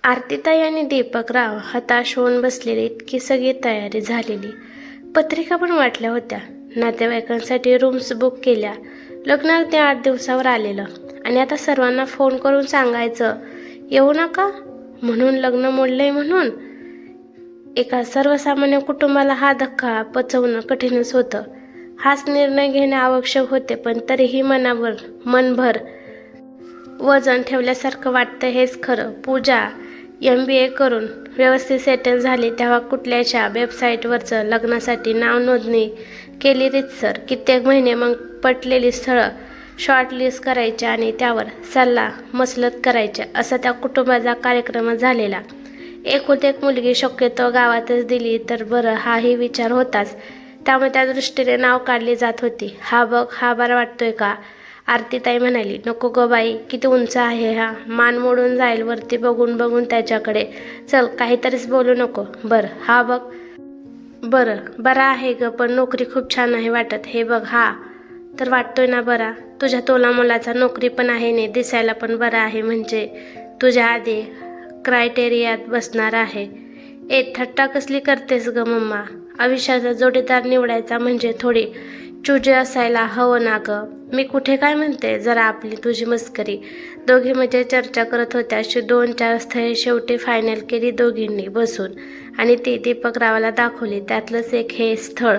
आरतीताई आणि दीपकराव हताश होऊन बसलेले. इतकी सगळी तयारी झालेली. पत्रिका पण वाटल्या होत्या. नातेवाईकांसाठी रूम्स बुक केल्या. लग्न अगदी 8 दिवसावर आलेलं आणि आता सर्वांना फोन करून सांगायचं येऊ नका म्हणून, लग्न मोडलंय म्हणून. एका सर्वसामान्य कुटुंबाला हा धक्का पचवणं कठीणच होतं. हाच निर्णय घेणे आवश्यक होते, पण तरीही मनभर वजन ठेवल्यासारखं वाटतं. हेच खरं. पूजा MBA करून व्यवस्थित सेटल झाली तेव्हा कुठल्याशा वेबसाईटवरचं लग्नासाठी नाव नोंदणी केली रीतसर. कित्येक महिने मग पटलेली स्थळं शॉर्टलिस्ट करायच्या आणि त्यावर सल्ला मसलत करायच्या, असा त्या कुटुंबाचा कार्यक्रम झालेला. एकुलती एक मुलगी शक्यतो गावातच दिली तर बरं, हाही विचार होताच. त्यामुळे त्या दृष्टीने नाव काढली जात होती. हा बघ, हा बरा वाटतोय का? आरतीताई म्हणाली. नको ग बाई, किती उंच आहे हा, मान मोडून जाईल वरती बघून बघून त्याच्याकडे. चल, काहीतरीच बोलू नको. बरं, हा बघ. बरा आहे ग, पण नोकरी खूप छान आहे वाटत. हे बघ, हा तर वाटतोय ना बरा. तुझ्या तोलामोलाचा नोकरी पण आहे ने, दिसायला पण बरा आहे, म्हणजे तुझ्या आधी क्रायटेरियात बसणार आहे. थट्टा कसली करतेस ग मम्मा? आयुष्याचा जोडीदार निवडायचा म्हणजे थोडी चुजे असायला हवं ना ग. मी कुठे काय म्हणते, जरा आपली तुझी मस्करी. दोघी म्हणजे चर्चा करत होत्या. अशी 2-4 स्थळे शेवटी फायनल केली दोघींनी बसून आणि ती दीपकरावाला दाखवली. त्यातलंच एक हे स्थळ.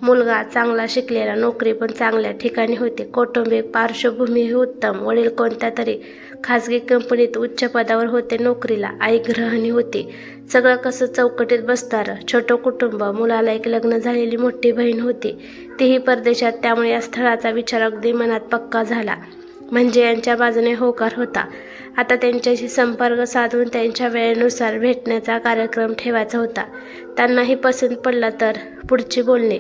मुलगा चांगला शिकलेला, नोकरी पण चांगल्या ठिकाणी होती, कौटुंबिक पार्श्वभूमीही उत्तम. वडील कोणत्या तरी खाजगी कंपनीत उच्च पदावर होते नोकरीला. आई गृहिणी होती. सगळं कसं चौकटीत बसणारं. छोटं कुटुंब. मुलाला एक लग्न झालेली मोठी बहीण होती, तीही परदेशात. त्यामुळे या स्थळाचा विचार अगदी मनात पक्का झाला. म्हणजे यांच्या बाजूने होकार होता. आता त्यांच्याशी संपर्क साधून त्यांच्या वेळेनुसार भेटण्याचा कार्यक्रम ठेवायचा होता. त्यांनाही पसंत पडला तर पुढची बोलणी.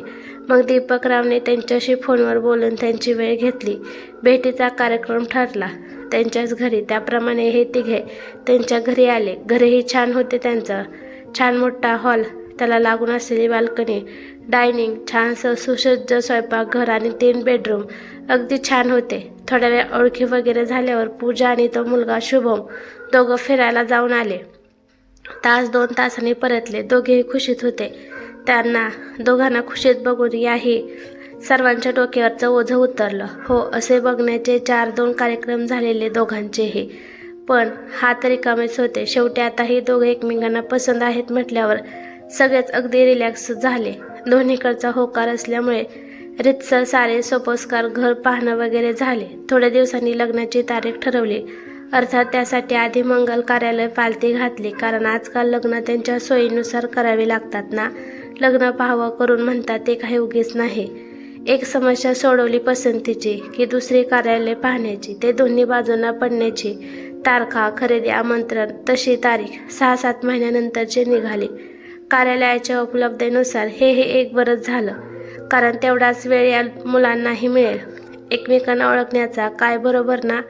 मग दीपकरावने त्यांच्याशी फोनवर बोलून त्यांची वेळ घेतली. भेटीचा कार्यक्रम ठरला त्यांच्याच घरी. त्याप्रमाणे हे तिघे त्यांच्या घरी आले. घरही छान होते त्यांचं. छान मोठा हॉल, त्याला लागून असलेली बाल्कनी, डायनिंग, छानसं सुसज्ज स्वयंपाकघर आणि 3 बेडरूम अगदी छान होते. थोड्या वेळ ओळखी वगैरे झाल्यावर पूजा आणि तो मुलगा शुभम दोघं फिरायला जाऊन आले. 1-2 तासांनी परतले. दोघेही खुशीत होते. त्यांना दोघांना खुशीत बघून याही सर्वांच्या डोक्यावरचं ओझं उतरलं. हो, असे बघण्याचे 4-2 कार्यक्रम झालेले दोघांचेही, पण हात रिकामेच होते. शेवटी आता ही दोघे एकमेकांना पसंत आहेत म्हटल्यावर सगळेच अगदी रिलॅक्स झाले. दोन्हीकडचा होकार असल्यामुळे रीतसर सारे सोपस्कार, घर पाहणं वगैरे झाले. थोड्या दिवसांनी लग्नाची तारीख ठरवली. अर्थात त्यासाठी आधी मंगल कार्यालय पालथी घातली, कारण आजकाल लग्न त्यांच्या सोयीनुसार करावी लागतात ना. लग्न पाहावं करून म्हणतात ते काही उगीच नाही. एक समस्या सोडवली पसंतीची की दुसरी कार्यालय पाहण्याची. ते दोन्ही बाजूंना पडण्याची तारखा, खरेदी, आमंत्रण, तशी तारीख 6-7 महिन्यानंतरची निघाली. कार्यालयाच्या उपलब्धतेनुसार हे एक बरंच झालं, कारण तेवढाच वेळ या मुलांनाही मिळेल एकमेकांना ओळखण्याचा. काय बरोबर ना?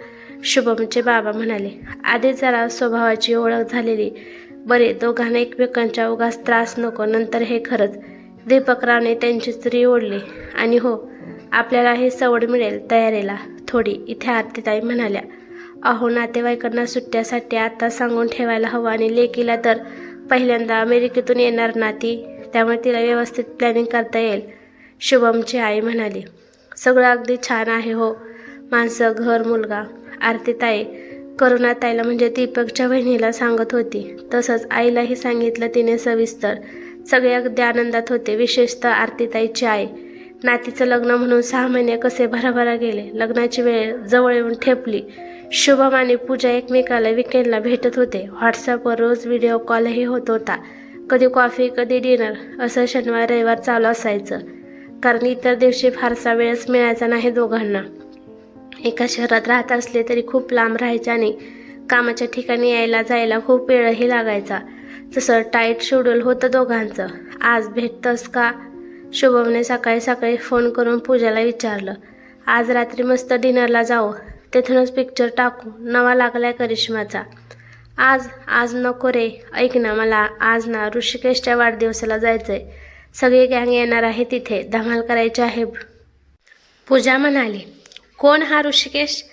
शुभमचे बाबा म्हणाले. आधी जरा स्वभावाची ओळख झालेली बरे. दोघांना एकमेकांच्या उगाच त्रास नको. नंतर हे खरंच. दीपकरावने त्यांची स्त्री ओढली. आणि हो, आपल्यालाही सवड मिळेल तयारीला थोडी, इथे आरतीताई म्हणाल्या. अहो, नातेवाईकांना सुट्ट्यासाठी आता सांगून ठेवायला हवं, आणि लेकीला तर पहिल्यांदा अमेरिकेतून येणार ना ती, त्यामुळे तिला व्यवस्थित प्लॅनिंग करता येईल, शुभमची आई म्हणाली. सगळं अगदी छान आहे हो, माणसं, घर, मुलगा. आरतीताई करुणाताईला म्हणजे दीपकच्या बहिणीला सांगत होती. तसंच आईलाही सांगितलं तिने सविस्तर. सगळे अगदी आनंदात होते, विशेषतः आरतीताईची आई. नातीचं लग्न म्हणून 6 महिने कसे भराभरा गेले. लग्नाची वेळ जवळ येऊन ठेपली. शुभम आणि पूजा एकमेकाला विकेंडला भेटत होते. व्हॉट्सअपवर रोज व्हिडिओ कॉलही होत होता. कधी कॉफी, कधी डिनर, असं शनिवार रविवार चालू असायचं, कारण इतर दिवशी फारसा वेळच मिळायचा नाही दोघांना. एका शहरात राहत असले तरी खूप लांब राहायचे आणि कामाच्या ठिकाणी यायला जायला खूप वेळही लागायचा. तसं टाईट शेड्यूल होतं दोघांचं. आज भेटतंस का? शुभमने सकाळी सकाळी फोन करून पूजाला विचारलं. आज रात्री मस्त डिनरला जाऊ, तिथूनच पिक्चर टाकू, नवा लागलाय करिश्माचा. आज नको रे. ऐक ना, मला आज ना ऋषिकेशच्या वाढदिवसाला जायचंय. सगळी गँग येणार आहे, तिथे धमाल करायची आहे, पूजा म्हणाली. कोण हा ऋषिकेश?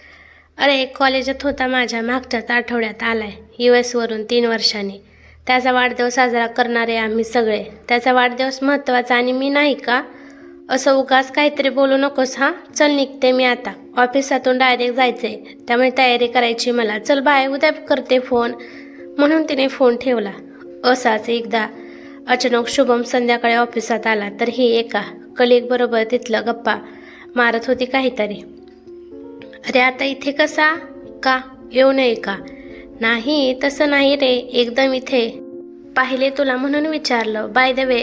अरे कॉलेजात होता, माझ्या मागच्याच आठवड्यात आलाय US वरून 3 वर्षांनी. त्याचा वाढदिवस साजरा करणारे आम्ही सगळे. त्याचा वाढदिवस महत्त्वाचा आणि मी नाही का? असं उगाच काहीतरी बोलू नकोस हां. चल निघते मी आता, ऑफिसातून डायरेक्ट जायचंय, त्यामुळे तयारी करायची मला. चल बाय, उद्या करते फोन. म्हणून तिने फोन ठेवला. असाच एकदा अचानक शुभम संध्याकाळी ऑफिसात आला तर ही एका कलिग बरोबर तिथलं गप्पा मारत होती काहीतरी. अरे आता इथे कसा? का येऊ नये का? नाही तसं नाही रे, एकदम इथे पाहिले तुला म्हणून विचारलं. बाय द वे,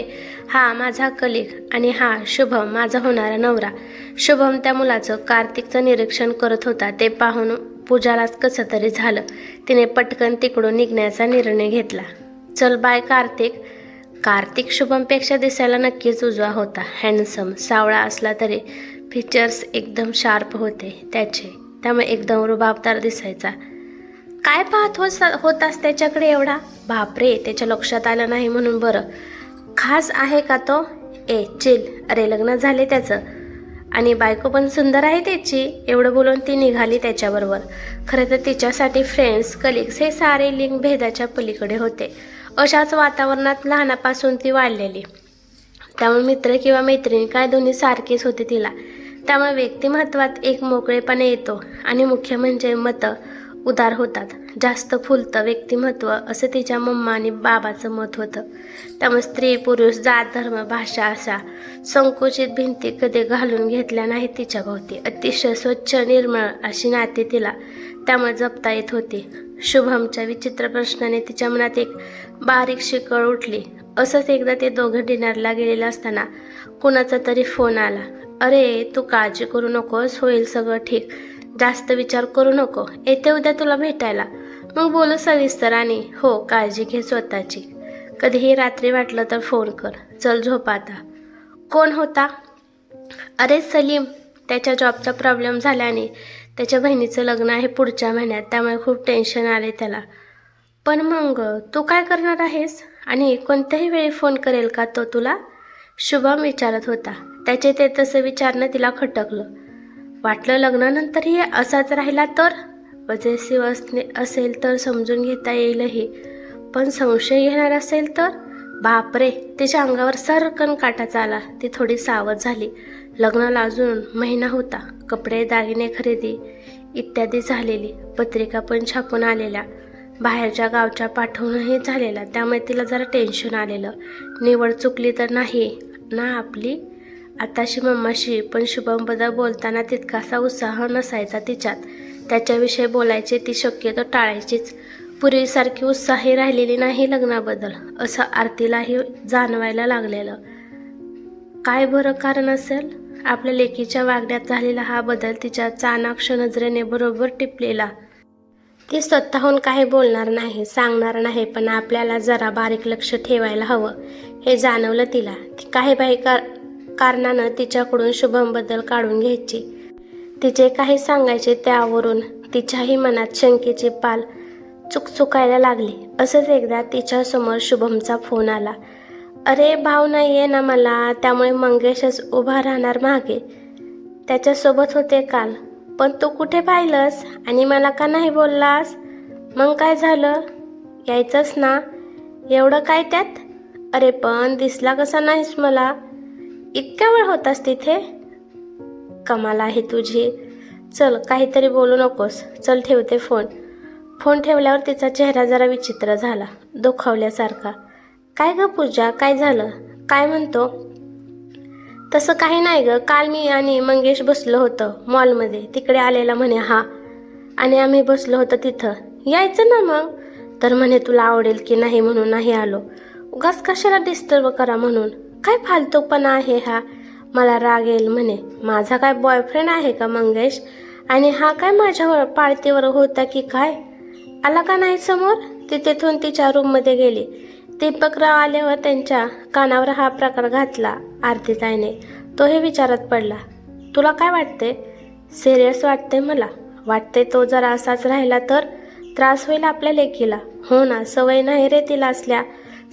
हा माझा कलिग आणि हा शुभम, माझा होणारा नवरा. शुभम त्या मुलाचं कार्तिकचं निरीक्षण करत होता. ते पाहून पूजालाच कसं तरी झालं. तिने पटकन तिकडून निघण्याचा निर्णय घेतला. चल बाय कार्तिक. कार्तिक शुभमपेक्षा दिसायला नक्कीच उजवा होता. हँडसम, सावळा असला तरी फीचर्स एकदम शार्प होते त्याचे, त्यामुळे एकदम रुबाबदार दिसायचा. काय पाहत होतास त्याच्याकडे एवढा? बापरे, त्याच्या लक्षात आलं नाही म्हणून बरं. खास आहे का तो? चिल. अरे लग्न झाले त्याचं आणि बायको पण सुंदर आहे त्याची. एवढं बोलून ती निघाली त्याच्याबरोबर. खरं तर तिच्यासाठी फ्रेंड्स, कलिग्स हे सारे लिंग भेदाच्या पलीकडे होते. अशाच वातावरणात लहानापासून ती वाढलेली, त्यामुळे मित्र किंवा मैत्रिणी काय दोन्ही सारखीच होते तिला. त्यामुळे व्यक्तिमत्वात एक मोकळेपणा येतो आणि मुख्य म्हणजे मतं उदार होतात. जास्त फुलतं व्यक्तिमत्व, असं तिच्या मम्मा आणि बाबाचं मत होतं. त्यामुळे स्त्री पुरुष, जात धर्म भाषा अशा संकुचित भिंती कधी घालून घेतल्या नाहीत तिच्या भोवती. अतिशय स्वच्छ निर्मळ अशी नाती तिला त्यामुळे जपता येत होती. शुभमच्या विचित्र प्रश्नाने तिच्या मनात एक बारीक शिकळ उठली. असंच एकदा ते दोघं डिनरला गेलेलं असताना कुणाचा तरी फोन आला. अरे तू काळजी करू नकोस, होईल सगळं ठीक, जास्त विचार करू नको, येते उद्या तुला भेटायला, मग बोलू सविस्तर. आणि हो, काळजी घे स्वतःची. कधीही रात्री वाटलं तर फोन कर. चल झोप आता. कोण होता? अरे सलीम. त्याच्या जॉबचा प्रॉब्लेम झाल्याने त्याच्या बहिणीचं लग्न आहे पुढच्या महिन्यात, त्यामुळे खूप टेन्शन आले त्याला. पण मग तू काय करणार आहेस? आणि कोणत्याही वेळी फोन करेल का तो तुला? शुभम विचारत होता. त्याचे ते तसं विचारणं तिला खटकलं. वाटलं लग्नानंतरही असाच राहिला तर? पॉझिटिव्ह असेल तर समजून घेता येईलही, पण संशय घेणार असेल तर? बापरे, तिच्या अंगावर सरकन काटाचा आला. ती थोडी सावध झाली. लग्नाला अजून महिना होता. कपडे, दागिने खरेदी इत्यादी झालेली, पत्रिका पण छापून आलेल्या, बाहेरच्या गावच्या पाठवूनही झालेला. त्यामुळे तिला जरा टेन्शन आलेलं. निवड चुकली तर नाही ना आपली. आताशी मम्माशी पण शुभमबद्दल बोलताना तितकासा उत्साह नसायचा तिच्यात. त्याच्याविषयी बोलायचे ती शक्यतो टाळायचीच. पूर्वीसारखी उत्साही राहिलेली नाही लग्नाबद्दल, असं आरतीलाही जाणवायला लागलेलं. काय बरं कारण असेल? आपल्या लेकीच्या वागण्यात झालेला हा बदल तिच्या चाणाक्ष नजरेने बरोबर टिपलेला. ती स्वतःहून काही बोलणार नाही, सांगणार नाही, पण आपल्याला जरा बारीक लक्ष ठेवायला हवं हे जाणवलं तिला. ती काही बाई कारणानं तिच्याकडून शुभमबद्दल काढून घ्यायची. तिचे काही सांगायचे त्यावरून तिच्याही मनात शंकेची पाल चुकचुकायला लागली. असंच एकदा तिच्यासमोर शुभमचा फोन आला. अरे भाऊ नाही आहे ना मला, त्यामुळे मंगेशच उभा राहणार मागे. त्याच्यासोबत होते काल. पण तू कुठे पाहिलंस आणि मला का नाही बोललास? मग काय झालं? यायचंच ना. एवढं काय त्यात? अरे पण दिसला कसा नाहीस मला? इतका वेळ होतास तिथे? कमाल आहे तुझी. चल काहीतरी बोलू नकोस. चल ठेवते फोन. फोन ठेवल्यावर तिचा चेहरा जरा विचित्र झाला, दुखावल्यासारखा. काय ग पूजा, काय झालं? काय म्हणतो? तसं काही नाही ग, काल मी आणि मंगेश बसलो होतं मॉलमध्ये, तिकडे आलेला म्हणे हा, आणि आम्ही बसलो होतं तिथं. यायचं ना मग. तर म्हणे तुला आवडेल की नाही म्हणून नाही आलो. उगाच कशाला डिस्टर्ब करा म्हणून. काय फालतूपणा आहे हा, मला राग येईल म्हणे. माझा काय बॉयफ्रेंड आहे का मंगेश? आणि हा काय माझ्यावर पाळतीवर होता की काय? आला का नाही समोर? ती तिथून तिच्या रूममध्ये गेली. दीपकराव आल्यावर त्यांच्या कानावर हा प्रकार घातला आरतीताईने. तोही विचारात पडला. तुला काय वाटते? सिरियस वाटते मला. वाटते तो जर असाच राहिला तर त्रास होईल आपल्या लेकीला. हो ना, सवय नाही रे तिला असल्या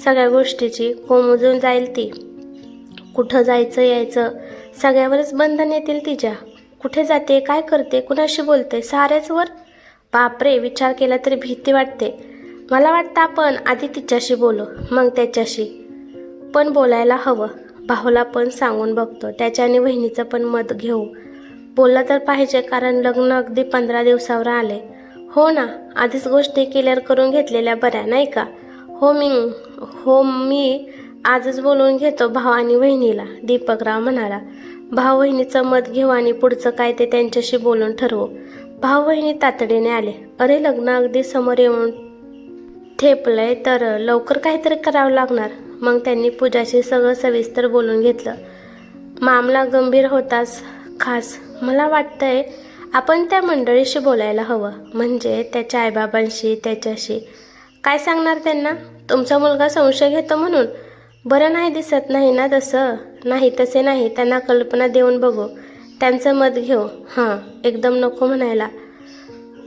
सगळ्या गोष्टीची. कोमजून जाईल ती. कुठं जायचं यायचं सगळ्यावरच बंधन येतील तिच्या. कुठे जाते, काय करते, कुणाशी बोलते, सारेच वर. बापरे, विचार केला तरी भीती वाटते. मला वाटतं आपण आधी तिच्याशी बोलू, मग त्याच्याशी. पण बोलायला हवं. भाऊला पण सांगून बघतो, त्याच्याने वहिनीचं पण मत घेऊ. बोललं तर पाहिजे, कारण लग्न अगदी 15 दिवसावर आले. हो ना, आधीच गोष्टी क्लिअर करून घेतलेल्या बऱ्या, नाही का? हो मी आजच बोलवून घेतो भाऊ आणि वहिनीला, दीपकराव म्हणाला. भाऊ वहिनीचं मत घेऊ आणि पुढचं काय ते त्यांच्याशी बोलून ठरवू. भाऊ वहिनी तातडीने आले. अरे, लग्न अगदी समोर येऊन ठेपलंय तर लवकर काहीतरी करावं लागणार. मग त्यांनी पूजाशी सगळं सविस्तर बोलून घेतलं. मामला गंभीर होताच खास. मला वाटतंय आपण त्या मंडळीशी बोलायला हवं, म्हणजे त्याच्या आईबाबांशी, त्याच्याशी. काय सांगणार त्यांना? तुमचा मुलगा संशय घेतो म्हणून? बरं नाही दिसत नाही ना तसं? नाही, तसे नाही. त्यांना कल्पना देऊन बघू, त्यांचं मत घेऊ. हां, एकदम नको म्हणायला.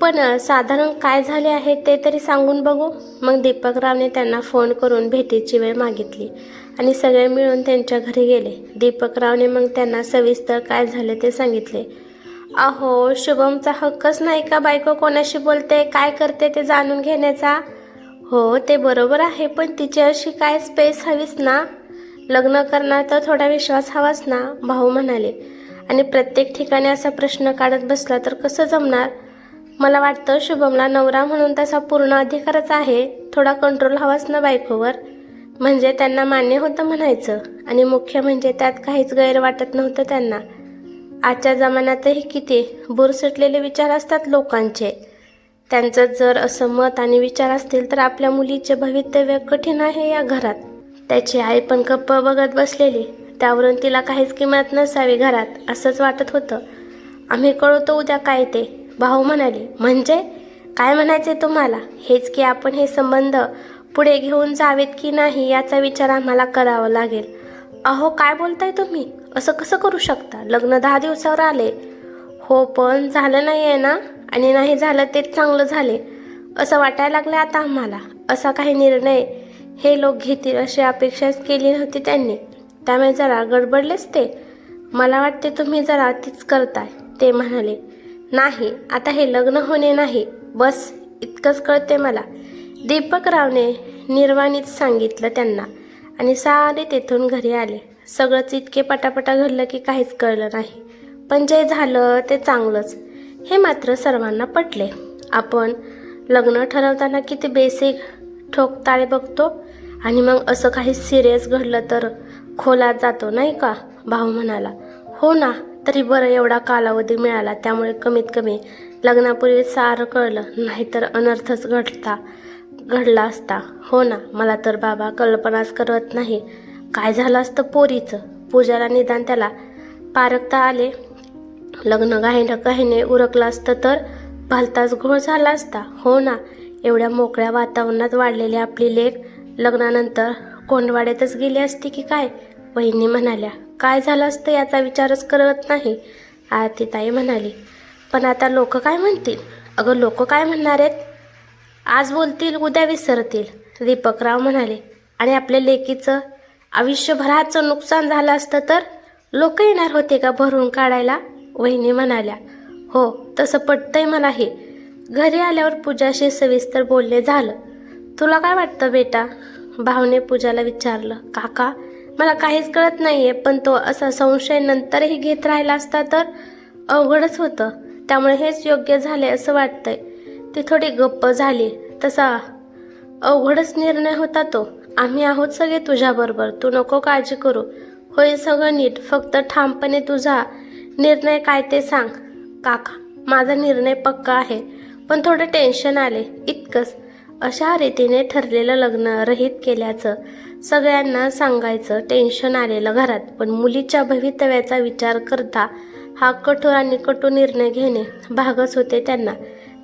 पण साधारण काय झाले आहे ते तरी सांगून बघू. मग दीपकरावने त्यांना फोन करून भेटीची वेळ मागितली आणि सगळे मिळून त्यांच्या घरी गेले. दीपकरावने मग त्यांना सविस्तर काय झाले ते सांगितले. अहो, शुभमचा हक्कच नाही का बायको कोणाशी बोलते, काय करते ते जाणून घेण्याचा? हो, ते बरोबर आहे, पण तिची अशी काय स्पेस हवीच ना. लग्न करणार तर थोडा विश्वास हवाच ना, भाऊ म्हणाले. आणि प्रत्येक ठिकाणी असा प्रश्न काढत बसला तर कसं जमणार? मला वाटतं शुभमला नवरा म्हणून त्याचा पूर्ण अधिकारच आहे. थोडा कंट्रोल हवाच ना बायकोवर. म्हणजे त्यांना मान्य होतं म्हणायचं. आणि मुख्य म्हणजे त्यात काहीच गैर वाटत नव्हतं त्यांना. आजच्या जमान्यातही किती बुरसटलेले विचार असतात लोकांचे. त्यांचं जर असं मत आणि विचार असतील तर आपल्या मुलीचे भवितव्य कठीण आहे या घरात. त्याची आई पण गप्प बघत बसलेली. त्यावरून तिला काहीच किंमत नसावी घरात, असंच वाटत होतं. आम्ही कळवतो उद्या काय ते, भाऊ म्हणाले. म्हणजे काय म्हणायचे तुम्हाला? हेच की आपण हे संबंध पुढे घेऊन जावेत की नाही याचा विचार आम्हाला करावा लागेल. अहो, काय बोलताय तुम्ही? असं कसं करू शकता? लग्न 10 दिवसावर आले. हो, पण झालं नाही आहे ना. आणि नाही झालं तेच चांगलं झाले असं वाटायला लागलं आता आम्हाला. असा काही निर्णय हे लोक घेतील अशी अपेक्षाच केली नव्हती त्यांनी. त्यामुळे जरा गडबडलेच ते. मला वाटते तुम्ही जरा तीच करताय, ते म्हणाले. नाही, आता हे लग्न होणे नाही, बस इतकंच कळते मला, दीपकरावने निर्वाणीत सांगितलं त्यांना. आणि सारे तेथून घरी आले. सगळंच इतके पटापटा घडलं की काहीच कळलं नाही. पण जे झालं ते चांगलंच, हे मात्र सर्वांना पटले. आपण लग्न ठरवताना किती बेसिक ठोकताळे बघतो आणि मग असं काही सिरियस घडलं तर खोलात जातो, नाही का? भाऊ म्हणाला. हो ना, तरी बरं एवढा कालावधी मिळाला, त्यामुळे कमीत कमी लग्नापूर्वी सारं कळलं, नाहीतर अनर्थच घडला असता. हो ना, मला तर बाबा कल्पनाच करत नाही काय झालं असतं पोरीचं. पूजाला निदान त्याला पारखता आले. लग्न गायने उरकलं असतं तर भलताच घोळ झाला असता. हो ना, एवढ्या मोकळ्या वातावरणात वाढलेली आपली लेक लग्नानंतर कोंडवाड्यातच गेली असती की काय? वहिनी म्हणाल्या. काय झालं असतं याचा विचारच करत नाही, आरतीताई म्हणाली. पण आता लोक काय म्हणतील? अगं, लोक काय म्हणणार आहेत? आज बोलतील उद्या विसरतील, दीपकराव म्हणाले. आणि आपल्या लेकीचं आयुष्यभराचं नुकसान झालं असतं तर लोक येणार होते का भरून काढायला? वहिनी म्हणाल्या. हो, तसं पटतंय मलाही. घरी आल्यावर पूजाशी सविस्तर बोलणे झालं. तुला काय वाटतं बेटा? भाऊने पूजाला विचारलं. काका, मला काहीच कळत नाहीये, पण तो असा संशय नंतरही घेत राहिला असता तर अवघडच होतं. त्यामुळे हेच योग्य झाले असं वाटतंय. ती थोडी गप्प झाली. तसा अवघडच निर्णय होता तो. आम्ही आहोत सगळे तुझ्याबरोबर, तू नको काळजी करू. होईल सगळं नीट. फक्त ठामपणे तुझा निर्णय काय ते सांग. काका, माझा निर्णय पक्का आहे, पण थोडं टेन्शन आले, इतकंच. अशा रीतीने ठरलेलं लग्न रहित केल्याचं सगळ्यांना सांगायचं टेन्शन आलेलं घरात. पण मुलीच्या भवितव्याचा विचार करता हा कठोर आणि कटू निर्णय घेणे भागच होते त्यांना.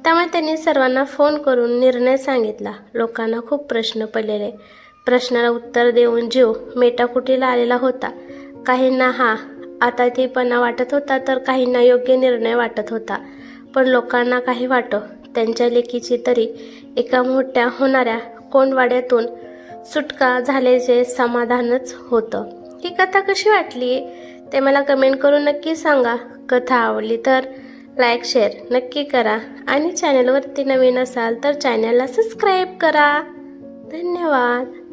त्यामुळे त्यांनी सर्वांना फोन करून निर्णय सांगितला. लोकांना खूप प्रश्न पडलेले. प्रश्नाला उत्तर देऊन जीव मेटाकुटीला आलेला होता. काहींना हा आतातीपणा वाटत होता, तर काहींना योग्य निर्णय वाटत होता. पण लोकांना काही वाटो, त्यांच्या लेकीची तरी एका मोठ्या होणाऱ्या कोंडवाड्यातून सुटका झाल्याचे समाधानच होतं. ही कथा कशी वाटली ते मला कमेंट करून नक्की सांगा. कथा आवडली तर लाईक शेअर नक्की करा आणि चॅनलवरती नवीन असाल तर चॅनलला सबस्क्राईब करा. धन्यवाद.